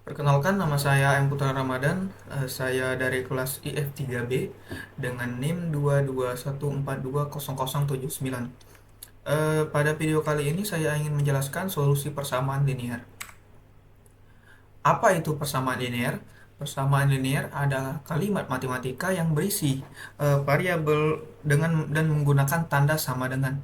Perkenalkan, nama saya M. Putra Ramadan. Saya dari kelas IF3B dengan NIM 221420079. Pada video kali ini saya ingin menjelaskan solusi persamaan linear. Apa itu persamaan linear? Persamaan linear adalah kalimat matematika yang berisi variabel dengan dan menggunakan tanda sama dengan.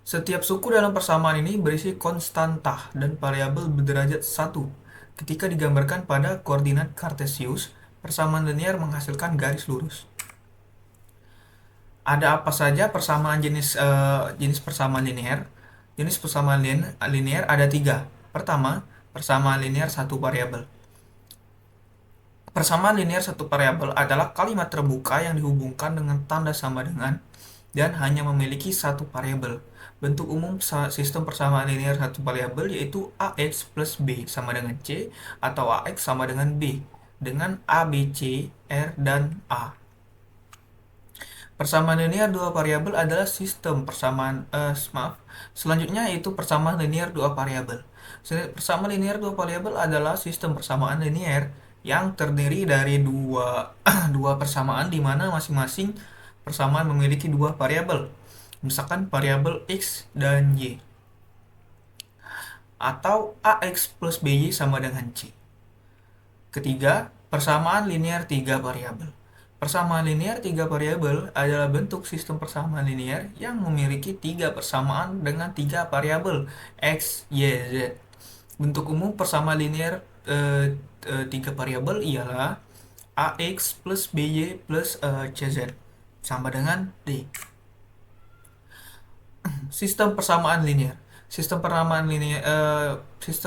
Setiap suku dalam persamaan ini berisi konstanta dan variabel berderajat 1. Ketika digambarkan pada koordinat kartesius, persamaan linear menghasilkan garis lurus. Ada apa saja persamaan jenis persamaan linear? Jenis persamaan linear ada 3. Pertama, persamaan linear satu variabel. Persamaan linear satu variabel adalah kalimat terbuka yang dihubungkan dengan tanda sama dengan dan hanya memiliki satu variabel. Bentuk umum sistem persamaan linear satu variabel yaitu AX plus B sama dengan C atau AX sama dengan B dengan A, B, C, R, dan A. Persamaan linear dua variabel adalah sistem persamaan selanjutnya yaitu persamaan linear dua variabel. Persamaan linear dua variabel adalah sistem persamaan linear yang terdiri dari dua persamaan di mana masing-masing persamaan memiliki dua variabel. Misalkan variabel X dan Y. Atau AX plus BY sama dengan C. Ketiga, persamaan linear tiga variabel. Persamaan linear tiga variabel adalah bentuk sistem persamaan linear yang memiliki tiga persamaan dengan tiga variabel X, Y, Z. Bentuk umum persamaan linear tiga variabel ialah AX plus BY plus CZ sama dengan D. Sistem persamaan linear. Sistem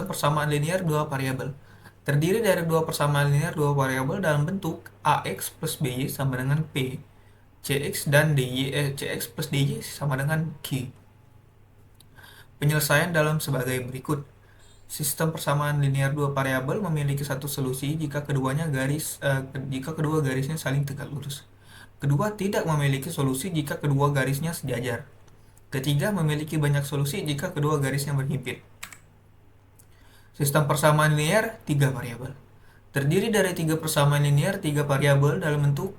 persamaan linear dua variabel. Terdiri dari dua persamaan linear dua variabel dalam bentuk AX plus BY sama dengan P, CX dan CX plus DY sama dengan Q. Penyelesaian dalam sebagai berikut. Sistem persamaan linear dua variabel memiliki satu solusi jika kedua garisnya saling tegak lurus. Kedua tidak memiliki solusi jika kedua garisnya sejajar. Ketiga memiliki banyak solusi jika kedua garisnya berhimpit. Sistem persamaan linear tiga variabel. Terdiri dari tiga persamaan linear tiga variabel dalam bentuk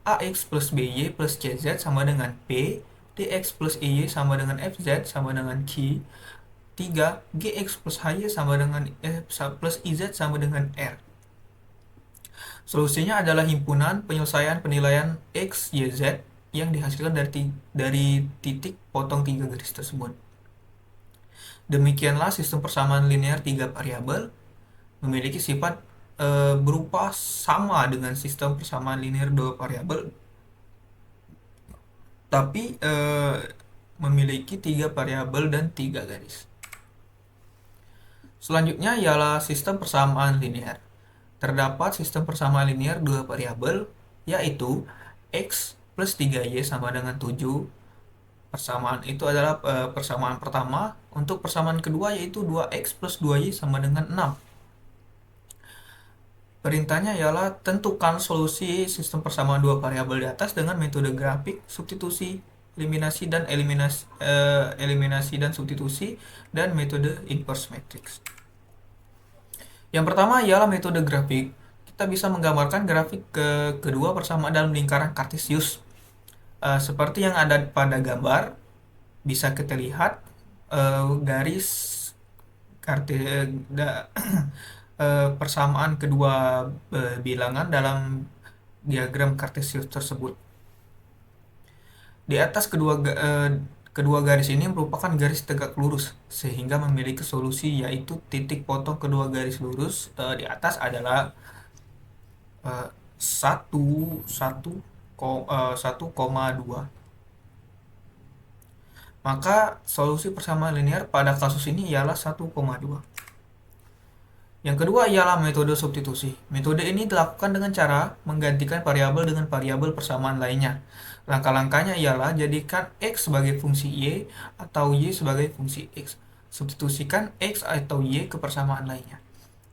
AX plus BY plus CZ sama dengan P, DX plus EY sama dengan FZ sama dengan Q, 3. GX plus HY sama dengan plus IZ sama dengan R. Solusinya adalah himpunan penyelesaian penilaian X, Y, Z yang dihasilkan dari titik potong tiga garis tersebut. Demikianlah sistem persamaan linear tiga variabel memiliki sifat berupa sama dengan sistem persamaan linear dua variabel, tapi memiliki tiga variabel dan tiga garis. Selanjutnya ialah sistem persamaan linear. Terdapat sistem persamaan linear dua variabel, yaitu X plus 3Y sama dengan 7. Persamaan itu adalah persamaan pertama. Untuk persamaan kedua yaitu 2X plus 2Y sama dengan 6. Perintahnya ialah tentukan solusi sistem persamaan dua variabel di atas dengan metode grafik, substitusi, eliminasi dan substitusi, dan metode inverse matrix. Yang pertama ialah metode grafik. Kita bisa menggambarkan grafik kedua persamaan dalam lingkaran kartesius. Seperti yang ada pada gambar, bisa kita lihat garis persamaan kedua bilangan dalam diagram kartesius tersebut. Di atas kedua garis ini merupakan garis tegak lurus sehingga memiliki solusi yaitu titik potong kedua garis lurus di atas adalah 1,2. Maka solusi persamaan linear pada kasus ini ialah 1,2. Yang kedua ialah metode substitusi. Metode ini dilakukan dengan cara menggantikan variabel dengan variabel persamaan lainnya. Langkah-langkahnya ialah jadikan X sebagai fungsi Y atau Y sebagai fungsi X. Substitusikan X atau Y ke persamaan lainnya.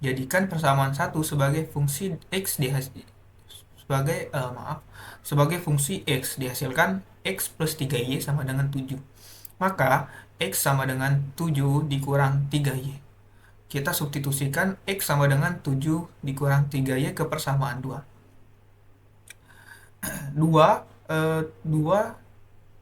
Jadikan persamaan 1 sebagai fungsi X sebagai fungsi X dihasilkan X plus 3Y sama dengan 7. Maka X sama dengan 7 dikurang 3Y. kita substitusikan X sama dengan 7 dikurang 3Y ke persamaan 2. 2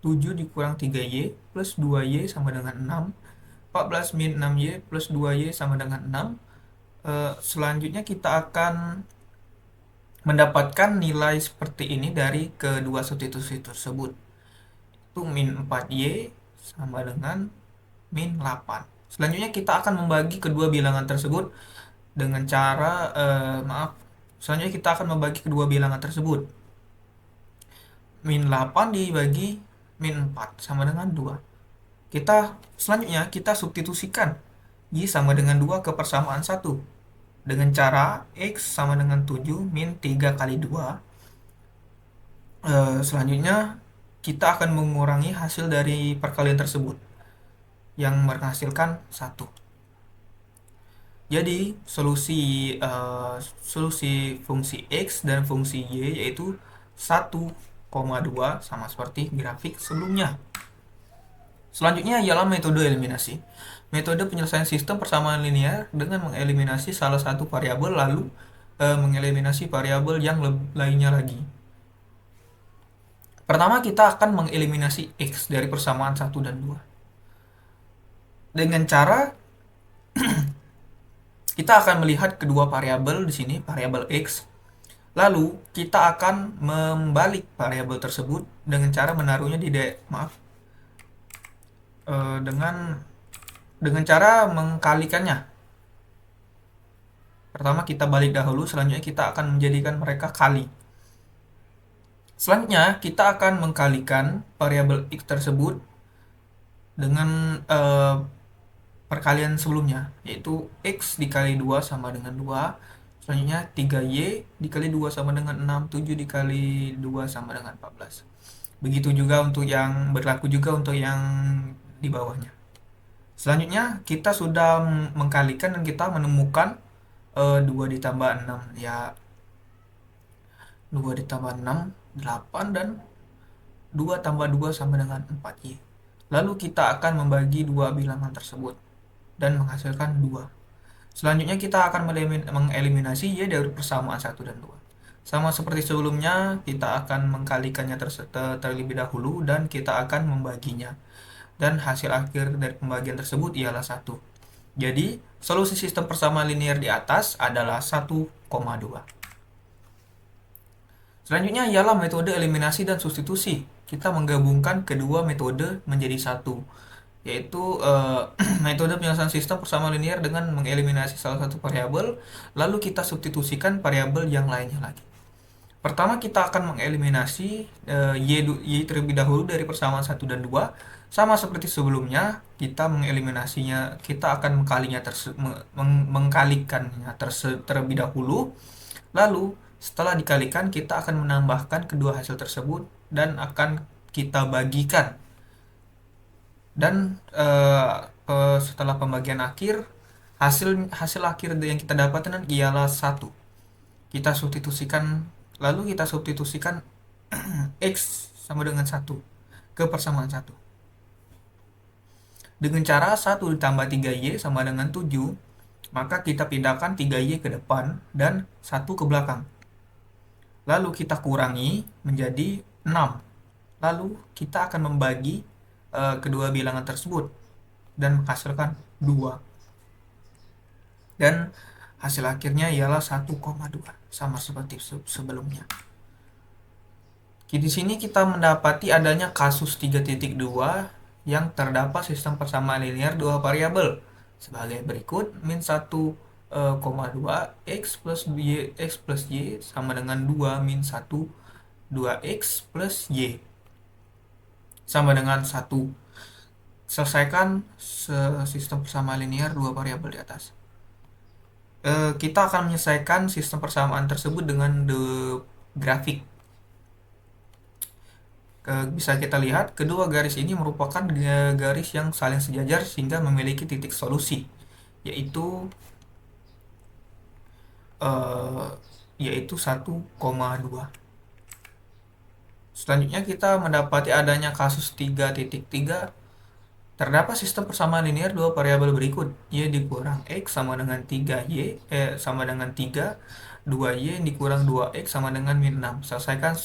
7 dikurang 3Y plus 2Y sama dengan 6. 14 min 6Y plus 2Y sama dengan 6. Selanjutnya kita akan mendapatkan nilai seperti ini dari kedua substitusi tersebut. Itu min 4Y sama dengan min 8. Selanjutnya kita akan membagi kedua bilangan tersebut dengan cara, selanjutnya kita akan membagi kedua bilangan tersebut. Min 8 dibagi min 4 sama dengan 2. Selanjutnya kita substitusikan Y sama dengan 2 ke persamaan 1. Dengan cara X sama dengan 7 min 3 kali 2. Selanjutnya kita akan mengurangi hasil dari perkalian tersebut yang menghasilkan 1. Jadi solusi fungsi X dan fungsi Y yaitu 1,2 sama seperti grafik sebelumnya. Selanjutnya ialah metode eliminasi. Metode penyelesaian sistem persamaan linear dengan mengeliminasi salah satu variabel lalu mengeliminasi variabel yang lainnya lagi. Pertama kita akan mengeliminasi X dari persamaan 1 dan 2. Dengan cara kita akan melihat kedua variabel di sini, variabel X. Lalu kita akan membalik variabel tersebut dengan cara menaruhnya dengan cara mengkalikannya. Pertama kita balik dahulu, selanjutnya kita akan menjadikan mereka kali. Selanjutnya kita akan mengkalikan variabel X tersebut dengan perkalian sebelumnya, yaitu X dikali 2 sama dengan 2. Selanjutnya 3Y dikali 2 sama dengan 6, 7 dikali 2 sama dengan 14. Begitu juga berlaku juga untuk yang di bawahnya. Selanjutnya kita sudah mengkalikan dan kita menemukan 2 ditambah 6 ya 2 ditambah 6 8 dan 2 tambah 2 sama dengan 4Y. Lalu kita akan membagi dua bilangan tersebut dan menghasilkan 2. Selanjutnya kita akan mengeliminasi Y dari persamaan 1 dan 2. Sama seperti sebelumnya, kita akan mengkalikannya terlebih dahulu dan kita akan membaginya. Dan hasil akhir dari pembagian tersebut ialah 1. Jadi, solusi sistem persamaan linear di atas adalah 1,2. Selanjutnya ialah metode eliminasi dan substitusi. Kita menggabungkan kedua metode menjadi satu, yaitu metode penyelesaian sistem persamaan linear dengan mengeliminasi salah satu variabel, lalu kita substitusikan variabel yang lainnya lagi. Pertama kita akan mengeliminasi Y terlebih dahulu dari persamaan 1 dan 2. Sama seperti sebelumnya, kita mengeliminasinya, kita akan mengkalikannya terlebih dahulu. Lalu setelah dikalikan, kita akan menambahkan kedua hasil tersebut dan akan kita bagikan. Dan setelah pembagian akhir, hasil akhir yang kita dapatkan ialah 1. Lalu kita substitusikan X sama dengan 1 ke persamaan 1. Dengan cara 1 ditambah 3Y sama dengan 7, maka kita pindahkan 3Y ke depan dan 1 ke belakang. Lalu kita kurangi menjadi 6. Lalu kita akan membagi kedua bilangan tersebut dan menghasilkan 2. Dan hasil akhirnya ialah 1,2, sama seperti sebelumnya. Di sini kita mendapati adanya kasus 3.2 yang terdapat sistem persamaan linear dua variabel sebagai berikut: min 1,2 X plus Y sama dengan 2 min 1 2X plus Y sama dengan 1. Selesaikan sistem persamaan linear dua variabel di atas. Kita akan menyelesaikan sistem persamaan tersebut dengan grafik. Bisa kita lihat kedua garis ini merupakan garis yang saling sejajar sehingga memiliki titik solusi, yaitu 1,2. Selanjutnya kita mendapati adanya kasus 3.3 Terdapat sistem persamaan linear dua variabel berikut, y dikurang x sama dengan 3y sama dengan 3, 2y dikurang 2x sama dengan min 6. Selesaikan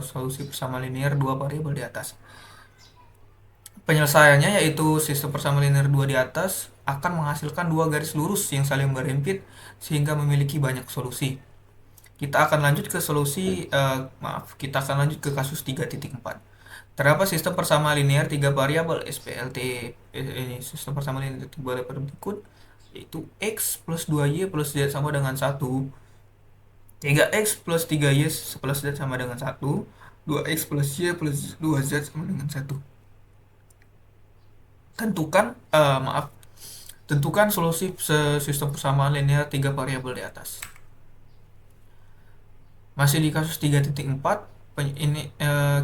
solusi persamaan linear dua variabel di atas. Penyelesaiannya yaitu sistem persamaan linear dua di atas akan menghasilkan dua garis lurus yang saling berhimpit sehingga memiliki banyak solusi. Kita akan lanjut ke kita akan lanjut ke kasus 3.4. Terdapat sistem persamaan linear tiga variabel SPLT, ini sistem persamaan linear tiga variabel berikut, yaitu x plus 2y plus z sama dengan 1, 3x plus 3y plus z sama dengan 1, 2x plus y plus 2z sama dengan 1. Tentukan solusi sistem persamaan linear tiga variabel di atas. Masih di kasus 3.4, ini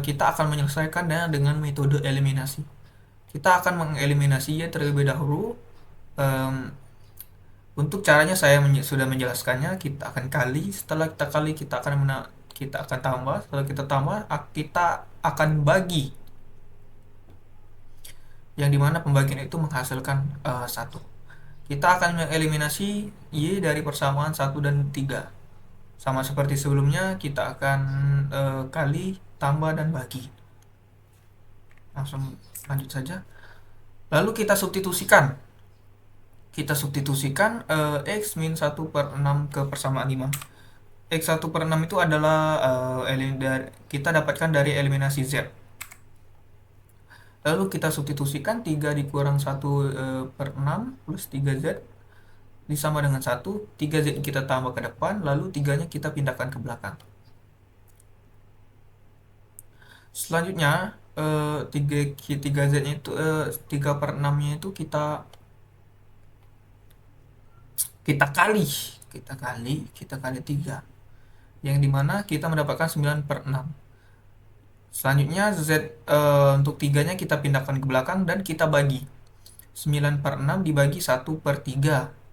kita akan menyelesaikannya dengan metode eliminasi. Kita akan mengeliminasi y terlebih dahulu. Untuk caranya saya sudah menjelaskannya. Kita akan kali, setelah kita kali kita akan tambah, setelah kita tambah kita akan bagi, yang dimana pembagian itu menghasilkan 1. Kita akan mengeliminasi y dari persamaan 1 dan 3. Sama seperti sebelumnya, kita akan kali, tambah, dan bagi. Langsung lanjut saja. Lalu kita substitusikan. X min 1 per 6 ke persamaan 5. X 1 per 6 itu adalah kita dapatkan dari eliminasi Z. Lalu kita substitusikan 3 dikurang 1 per 6 plus 3Z disama dengan 1. 3Z kita tambah ke depan, lalu 3-nya kita pindahkan ke belakang. Selanjutnya 3Z-nya itu 3 per 6-nya itu kita kali 3, yang dimana kita mendapatkan 9 per 6. Selanjutnya Z untuk 3-nya kita pindahkan ke belakang dan kita bagi. 9 per 6 dibagi 1 per 3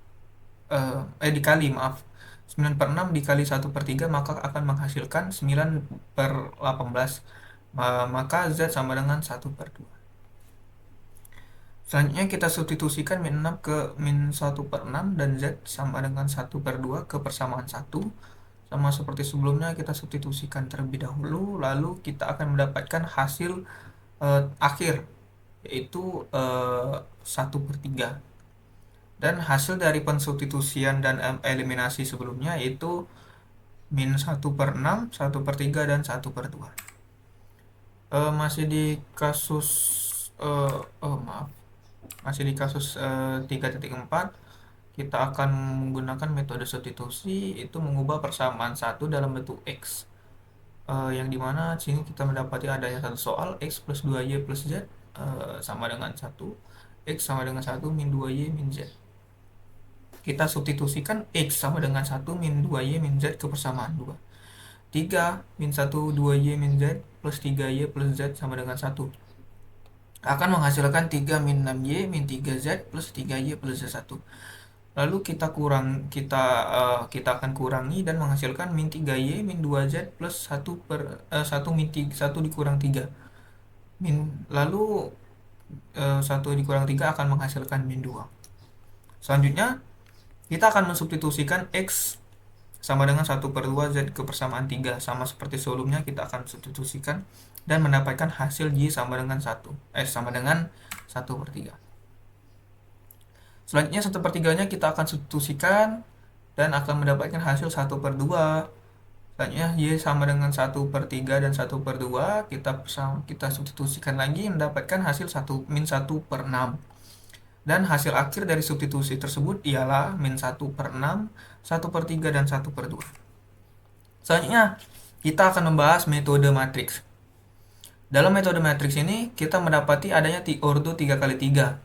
dikali 9 per 6 dikali 1 per 3 maka akan menghasilkan 9 per 18. Maka Z sama dengan 1 per 2. Selanjutnya kita substitusikan min 6 ke min 1 per 6 dan Z sama dengan 1 per 2 ke persamaan 1. Sama seperti sebelumnya, kita substitusikan terlebih dahulu, lalu kita akan mendapatkan hasil akhir, yaitu 1 per 3. Dan hasil dari pensubstitusian dan eliminasi sebelumnya yaitu min 1 per 6, 1 per 3, dan 1 per 2. Masih di kasus masih di kasus 3.4, kita akan menggunakan metode substitusi, itu mengubah persamaan 1 dalam bentuk X. Yang dimana sini kita mendapati adanya satu soal, X plus 2Y plus Z sama dengan 1. X sama dengan 1 min 2Y min Z. Kita substitusikan X sama dengan 1 min 2Y min Z ke persamaan 2. 3 min 1 2Y min Z plus 3Y plus Z sama dengan 1. Akan menghasilkan 3 min 6Y min 3Z plus 3Y plus Z1. Lalu kita akan kurangi dan menghasilkan min 3Y min 2Z plus 1 min 1 dikurang 3. Lalu 1 dikurang 3 akan menghasilkan min 2. Selanjutnya kita akan mensubstitusikan X sama dengan 1 per 2 Z ke persamaan 3. Sama seperti sebelumnya, kita akan substitusikan dan mendapatkan hasil Y sama dengan 1 per 3. Selanjutnya 1 per 3-nya kita akan substitusikan dan akan mendapatkan hasil 1 per 2. Selanjutnya Y sama dengan 1 per 3 dan 1 per 2. Kita substitusikan lagi mendapatkan hasil min 1 per 6. Dan hasil akhir dari substitusi tersebut ialah min 1 per 6, 1 per 3, dan 1 per 2. Selanjutnya kita akan membahas metode matriks. Dalam metode matriks ini kita mendapati adanya ordo 3x3.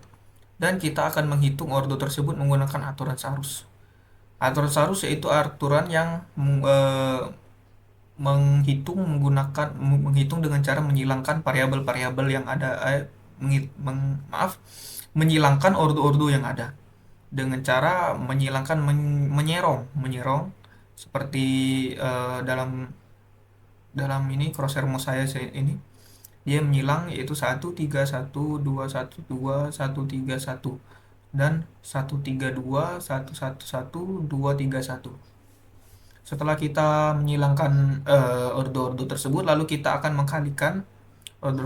Dan kita akan menghitung ordo tersebut menggunakan aturan Sarus. Aturan Sarus yaitu aturan yang menghitung dengan cara menyilangkan variabel-variabel yang ada, menyilangkan ordo-ordo yang ada dengan cara menyerong seperti dalam ini crosshair mouse saya ini. dia menyilang yaitu 1 3 1 2 1 2 1 3 1 dan 1 3 2 1 1 1 2 3 1. Setelah kita menyilangkan ordo-ordo tersebut, lalu kita akan mengkalikan ordo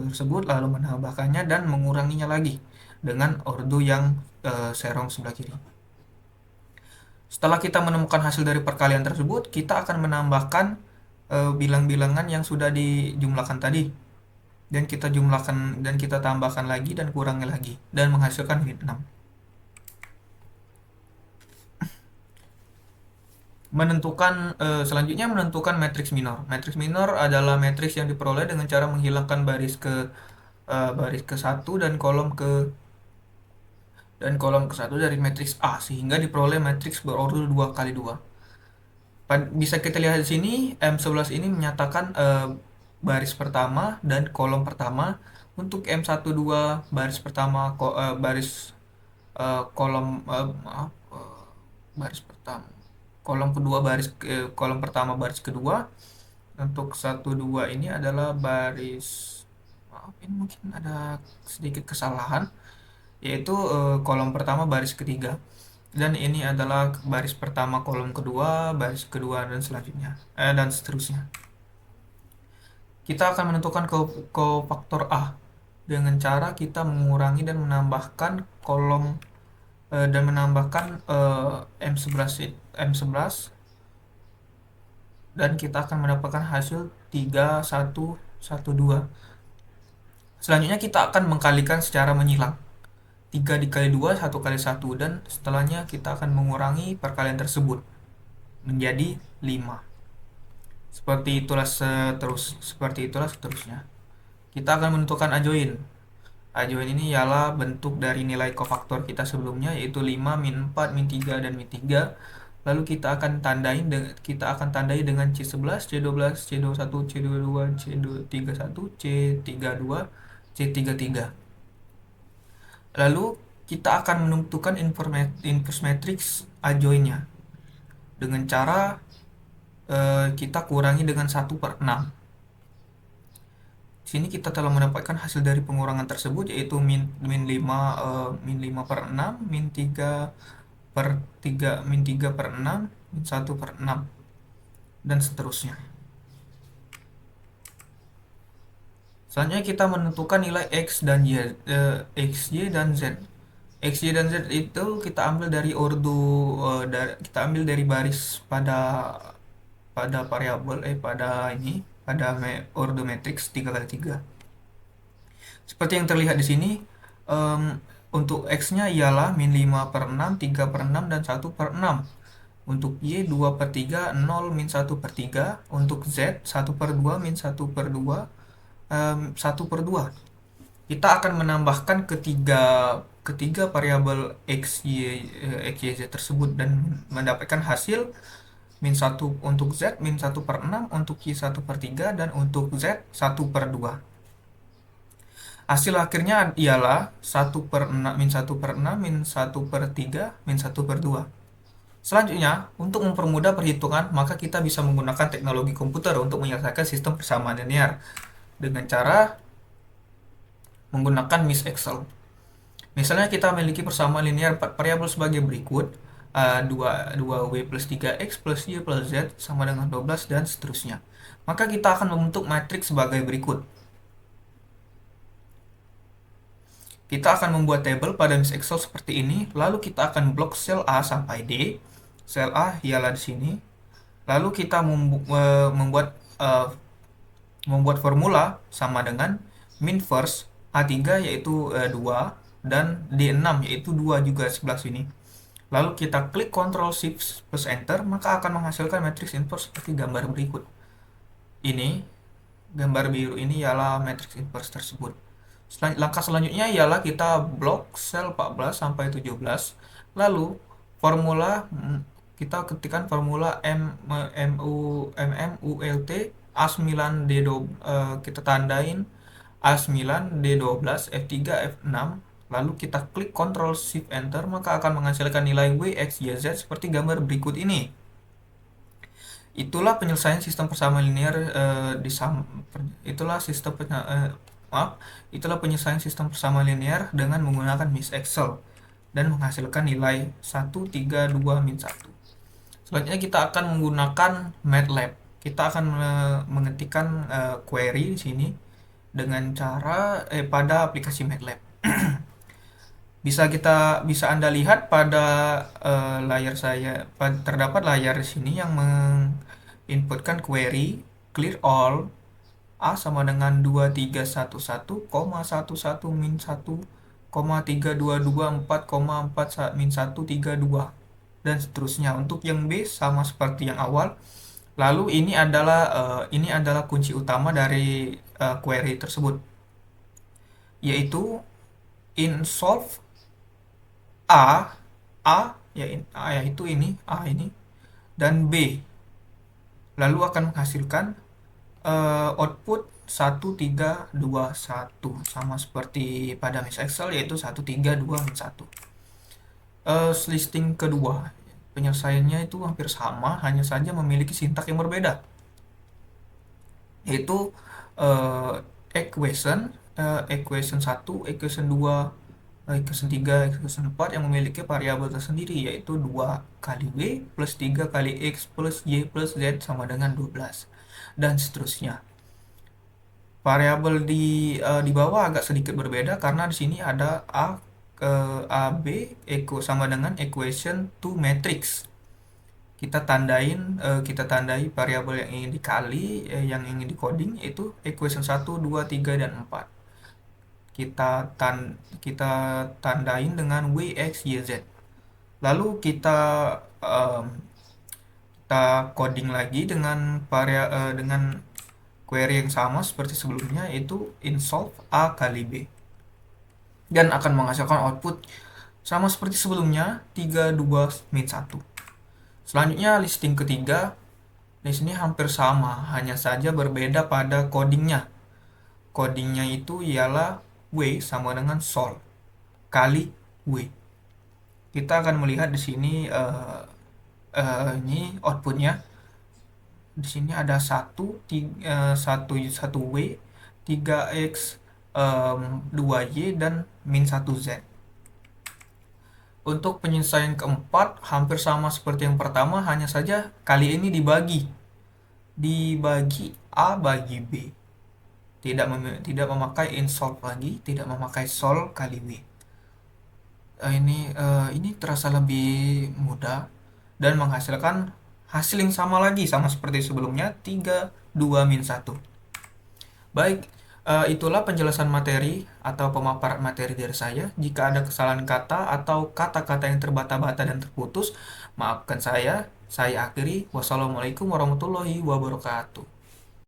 tersebut, lalu menambahkannya dan menguranginya lagi dengan ordo yang serong sebelah kiri. Setelah kita menemukan hasil dari perkalian tersebut, kita akan menambahkan bilang-bilangan yang sudah dijumlahkan tadi, dan kita jumlahkan dan kita tambahkan lagi dan kurangi lagi dan menghasilkan min 6. Selanjutnya menentukan matriks minor. Matriks minor adalah matriks yang diperoleh dengan cara menghilangkan baris ke 1 dan kolom ke 1 dari matriks A sehingga diperoleh matriks berordo 2 kali 2. Bisa kita lihat di sini M11 ini menyatakan baris pertama dan kolom pertama. Untuk M12 baris pertama baris pertama, kolom kedua kolom pertama baris kedua. Untuk 12 ini adalah baris, maaf ini mungkin ada sedikit kesalahan, yaitu kolom pertama baris ketiga, dan ini adalah baris pertama kolom kedua, baris kedua, dan selanjutnya dan seterusnya. Kita akan menentukan kofaktor A dengan cara kita mengurangi dan menambahkan kolom dan menambahkan M11 dan kita akan mendapatkan hasil 3 1 1 2. Selanjutnya kita akan mengkalikan secara menyilang. 3 dikali 2 1 kali 1, dan setelahnya kita akan mengurangi perkalian tersebut menjadi 5. Seperti itulah seterusnya. Kita akan menentukan adjoint. Adjoint ini ialah bentuk dari nilai kofaktor kita sebelumnya, yaitu 5, min 4, min 3, dan min 3. Lalu kita akan tandai dengan C11, C12, C21, C22, C31, C32, C33. Lalu kita akan menentukan inverse matrix adjointnya dengan cara kita kurangi dengan 1/6. Sini kita telah mendapatkan hasil dari pengurangan tersebut, yaitu min 5/6, min 3/3, min 3/6, min 1/6, dan seterusnya. Selanjutnya kita menentukan nilai X dan Y, XY dan Z. XY dan Z itu kita ambil dari kita ambil dari baris pada variabel pada ordo matriks 3x3. Seperti yang terlihat di sini, untuk X-nya ialah min 5/6, 3/6, dan 1/6. Untuk Y 2/3, 0, min 1/3. Untuk Z 1/2, min 1/2, 1/2. Kita akan menambahkan ketiga variabel X, Y, Z tersebut dan mendapatkan hasil min 1 untuk Z, min 1/6, untuk Y 1/3, dan untuk Z 1/2. Hasil akhirnya ialah 1/6, min 1/6, min 1/3, min 1/2. Selanjutnya, untuk mempermudah perhitungan, maka kita bisa menggunakan teknologi komputer untuk menyelesaikan sistem persamaan linear dengan cara menggunakan Miss Excel. Misalnya kita memiliki persamaan linear 4 variabel sebagai berikut: 2W plus 3X plus Y plus Z sama dengan 12, dan seterusnya. Maka kita akan membentuk matriks sebagai berikut. Kita akan membuat tabel pada Miss Excel seperti ini, lalu kita akan blok sel A sampai D. Sel A ialah di sini. Lalu kita membuat formula sama dengan min first A3 yaitu 2, dan D6 yaitu 2 juga sebelah sini. Lalu kita klik Ctrl Shift plus Enter, maka akan menghasilkan matriks inverse seperti gambar berikut. Ini gambar biru ini ialah matriks inverse tersebut. Langkah selanjutnya ialah kita blok sel 14 sampai 17. Lalu kita ketikkan formula MMULT A9D12, kita tandain A9 D12 F3 F6. Lalu kita klik Ctrl Shift Enter, maka akan menghasilkan nilai W, X, Y, Z seperti gambar berikut ini. Itulah penyelesaian sistem persamaan linear itulah sistem maaf, itulah penyelesaian sistem persamaan linear dengan menggunakan Miss Excel dan menghasilkan nilai 1, 3, 2, min 1. Selanjutnya kita akan menggunakan MATLAB. Kita akan mengetikkan query di sini dengan cara pada aplikasi MATLAB. Bisa Anda lihat pada layar saya, terdapat layar di sini yang menginputkan query clear all A sama dengan 2311,11 min 1, 3224,4 min 1, 32 dan seterusnya. Untuk yang B sama seperti yang awal. Lalu ini adalah kunci utama dari query tersebut, yaitu insolve A yaitu A ini dan B, lalu akan menghasilkan output 1321 sama seperti pada Miss Excel, yaitu 132 min 1. Listing kedua, penyelesaiannya itu hampir sama, hanya saja memiliki sintak yang berbeda, yaitu equation 1, equation 2, equation 3, equation 4 yang memiliki variabel tersendiri, yaitu 2 kali W plus 3 kali X plus Y plus Z sama dengan 12 dan seterusnya. Variabel di bawah agak sedikit berbeda karena di sini ada AB sama dengan equation to matrix. Kita tandai variabel yang ingin dikali, yang ingin dikoding, yaitu equation 1, 2, 3, dan 4. Kita tandain dengan W, X, Y, Z. Lalu kita coding lagi dengan query yang sama seperti sebelumnya, yaitu insolve A kali B. Dan akan menghasilkan output sama seperti sebelumnya, 32 min 1. Selanjutnya listing ketiga. Di sini hampir sama, hanya saja berbeda pada codingnya. Codingnya itu ialah W sama dengan sol kali W. Kita akan melihat di sini ini outputnya. Di sini ada 1 W, 3X, 2Y, dan min 1Z. Untuk penyelesaian keempat hampir sama seperti yang pertama, hanya saja kali ini dibagi A bagi B. Tidak memakai insolve lagi, tidak memakai sol kali W. Ini terasa lebih mudah dan menghasilkan hasil yang sama lagi, sama seperti sebelumnya, 3, 2, min 1. Baik, itulah penjelasan materi atau pemaparan materi dari saya. Jika ada kesalahan kata atau kata-kata yang terbata-bata dan terputus, maafkan saya. Saya akhiri. Wassalamualaikum warahmatullahi wabarakatuh.